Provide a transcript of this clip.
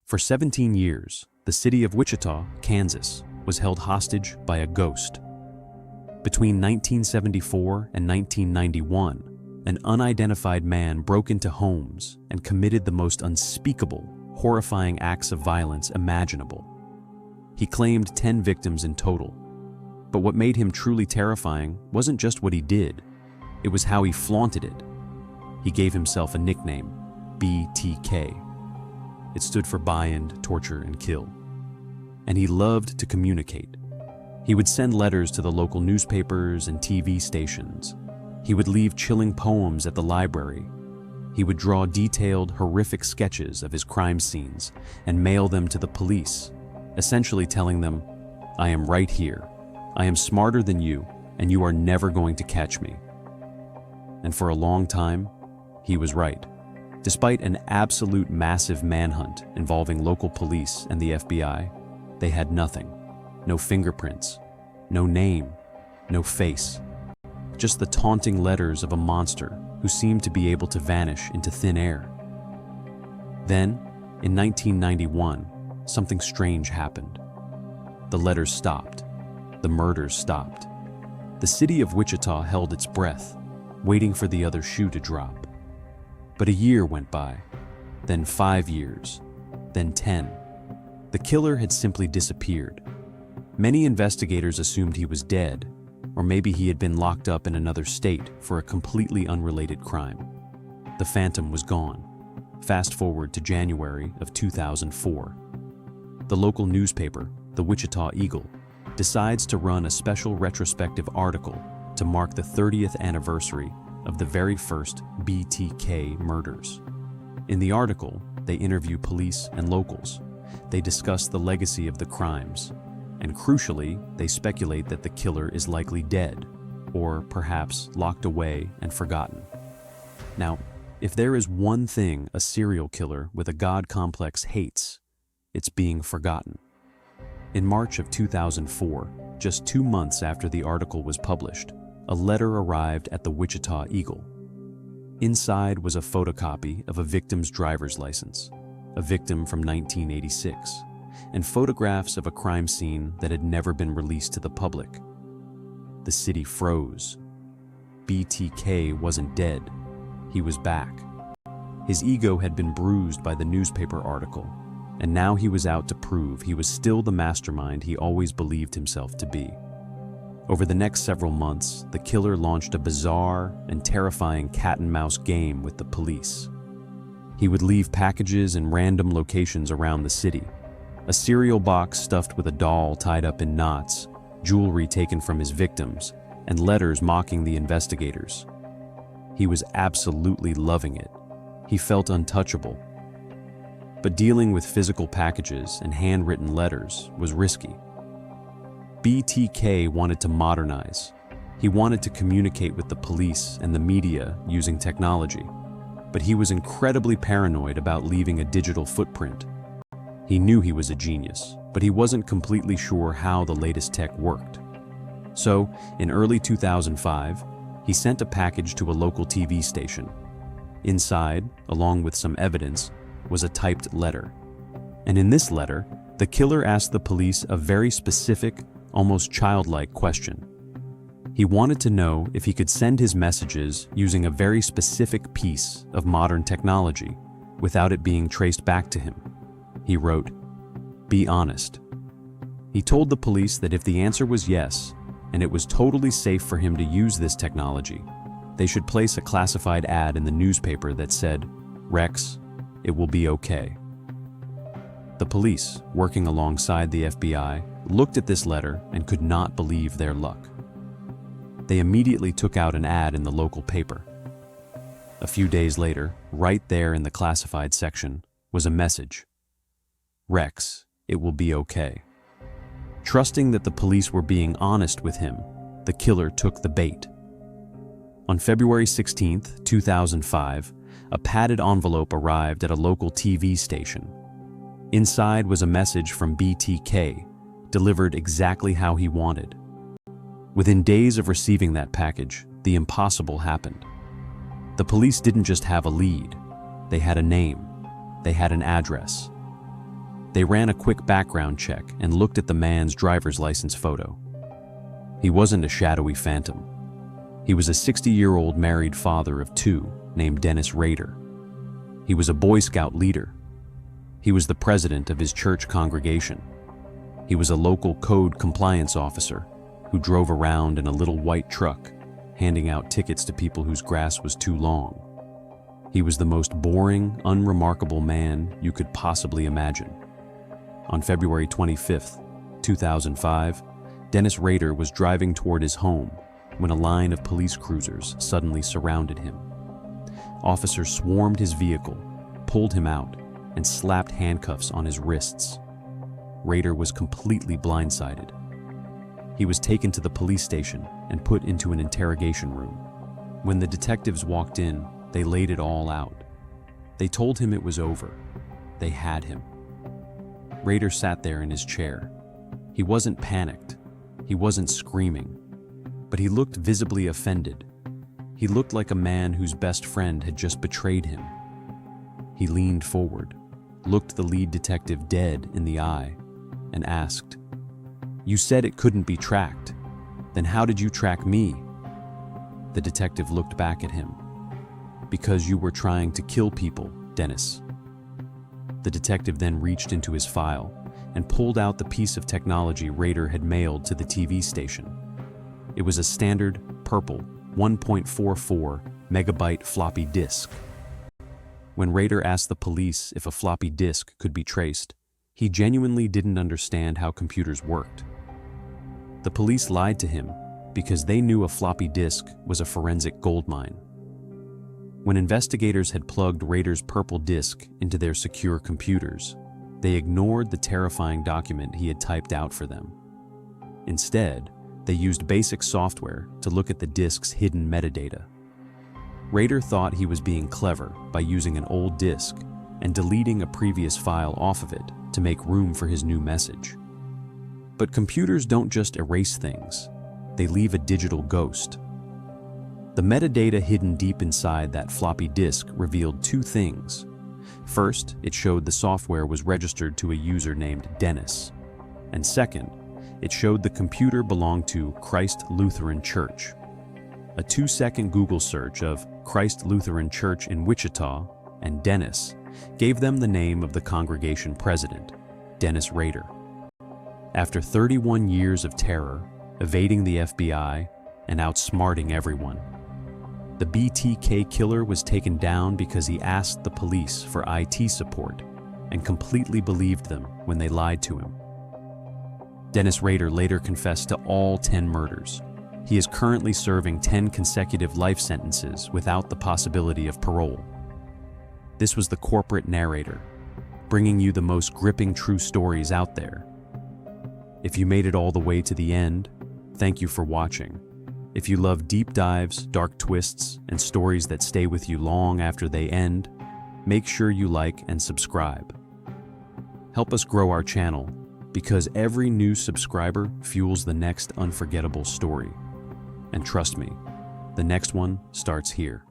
For 17 years, the city of Wichita, Kansas, was held hostage by a ghost. Between 1974 and 1991, an unidentified man broke into homes and committed the most unspeakable, horrifying acts of violence imaginable. He claimed 10 victims in total. But what made him truly terrifying wasn't just what he did, it was how he flaunted it. He gave himself a nickname, BTK. It stood for bind, torture, and kill. And he loved to communicate. He would send letters to the local newspapers and TV stations. He would leave chilling poems at the library. He would draw detailed, horrific sketches of his crime scenes and mail them to the police, essentially telling them, "I am right here. I am smarter than you, and you are never going to catch me." And for a long time, he was right. Despite an absolute massive manhunt involving local police and the FBI, they had nothing. No fingerprints, no name, no face. Just the taunting letters of a monster who seemed to be able to vanish into thin air. Then, in 1991, something strange happened. The letters stopped. The murders stopped. The city of Wichita held its breath, waiting for the other shoe to drop. But a year went by, then 5 years, then 10. The killer had simply disappeared. Many investigators assumed he was dead, or maybe he had been locked up in another state for a completely unrelated crime. The phantom was gone. Fast forward to January of 2004. The local newspaper, the Wichita Eagle, decides to run a special retrospective article to mark the 30th anniversary of the very first BTK murders. In the article, they interview police and locals. They discuss the legacy of the crimes, and crucially, they speculate that the killer is likely dead, or perhaps locked away and forgotten. Now, if there is one thing a serial killer with a God complex hates, it's being forgotten. In March of 2004, just 2 months after the article was published, a letter arrived at the Wichita Eagle. Inside was a photocopy of a victim's driver's license, a victim from 1986, and photographs of a crime scene that had never been released to the public. The city froze. BTK wasn't dead. He was back. His ego had been bruised by the newspaper article, and now he was out to prove he was still the mastermind he always believed himself to be. Over the next several months, the killer launched a bizarre and terrifying cat-and-mouse game with the police. He would leave packages in random locations around the city. A cereal box stuffed with a doll tied up in knots, jewelry taken from his victims, and letters mocking the investigators. He was absolutely loving it. He felt untouchable. But dealing with physical packages and handwritten letters was risky. BTK wanted to modernize. He wanted to communicate with the police and the media using technology, but he was incredibly paranoid about leaving a digital footprint. He knew he was a genius, but he wasn't completely sure how the latest tech worked. So, in early 2005, he sent a package to a local TV station. Inside, along with some evidence, was a typed letter. And in this letter, the killer asked the police a very specific, almost childlike question. He wanted to know if he could send his messages using a very specific piece of modern technology without it being traced back to him. He wrote, "Be honest." He told the police that if the answer was yes, and it was totally safe for him to use this technology, they should place a classified ad in the newspaper that said, "Rex, it will be okay." The police, working alongside the FBI, looked at this letter and could not believe their luck. They immediately took out an ad in the local paper. A few days later, right there in the classified section, was a message. "Rex, it will be okay." Trusting that the police were being honest with him, the killer took the bait. On February 16, 2005, a padded envelope arrived at a local TV station. Inside was a message from BTK, delivered exactly how he wanted. Within days of receiving that package, the impossible happened. The police didn't just have a lead. They had a name. They had an address. They ran a quick background check and looked at the man's driver's license photo. He wasn't a shadowy phantom. He was a 60-year-old married father of two named Dennis Rader. He was a Boy Scout leader. He was the president of his church congregation. He was a local code compliance officer who drove around in a little white truck, handing out tickets to people whose grass was too long. He was the most boring, unremarkable man you could possibly imagine. On February 25, 2005, Dennis Rader was driving toward his home when a line of police cruisers suddenly surrounded him. Officers swarmed his vehicle, pulled him out, and slapped handcuffs on his wrists. Rader was completely blindsided. He was taken to the police station and put into an interrogation room. When the detectives walked in, they laid it all out. They told him it was over. They had him. Rader sat there in his chair. He wasn't panicked. He wasn't screaming. But he looked visibly offended. He looked like a man whose best friend had just betrayed him. He leaned forward, looked the lead detective dead in the eye, and asked, "You said it couldn't be tracked. Then how did you track me?" The detective looked back at him. "Because you were trying to kill people, Dennis." The detective then reached into his file and pulled out the piece of technology Rader had mailed to the TV station. It was a standard, purple, 1.44 megabyte floppy disk. When Rader asked the police if a floppy disk could be traced, he genuinely didn't understand how computers worked. The police lied to him because they knew a floppy disk was a forensic goldmine. When investigators had plugged Rader's purple disk into their secure computers, they ignored the terrifying document he had typed out for them. Instead, they used basic software to look at the disk's hidden metadata. Rader thought he was being clever by using an old disk and deleting a previous file off of it to make room for his new message. But computers don't just erase things, they leave a digital ghost. The metadata hidden deep inside that floppy disk revealed two things. First, it showed the software was registered to a user named Dennis. And second, it showed the computer belonged to Christ Lutheran Church. A 2-second Google search of Christ Lutheran Church in Wichita and Dennis gave them the name of the congregation president, Dennis Rader. After 31 years of terror, evading the FBI, and outsmarting everyone, the BTK killer was taken down because he asked the police for IT support and completely believed them when they lied to him. Dennis Rader later confessed to all 10 murders. He is currently serving 10 consecutive life sentences without the possibility of parole. This was the corporate narrator, bringing you the most gripping true stories out there. If you made it all the way to the end, thank you for watching. If you love deep dives, dark twists, and stories that stay with you long after they end, make sure you like and subscribe. Help us grow our channel, because every new subscriber fuels the next unforgettable story. And trust me, the next one starts here.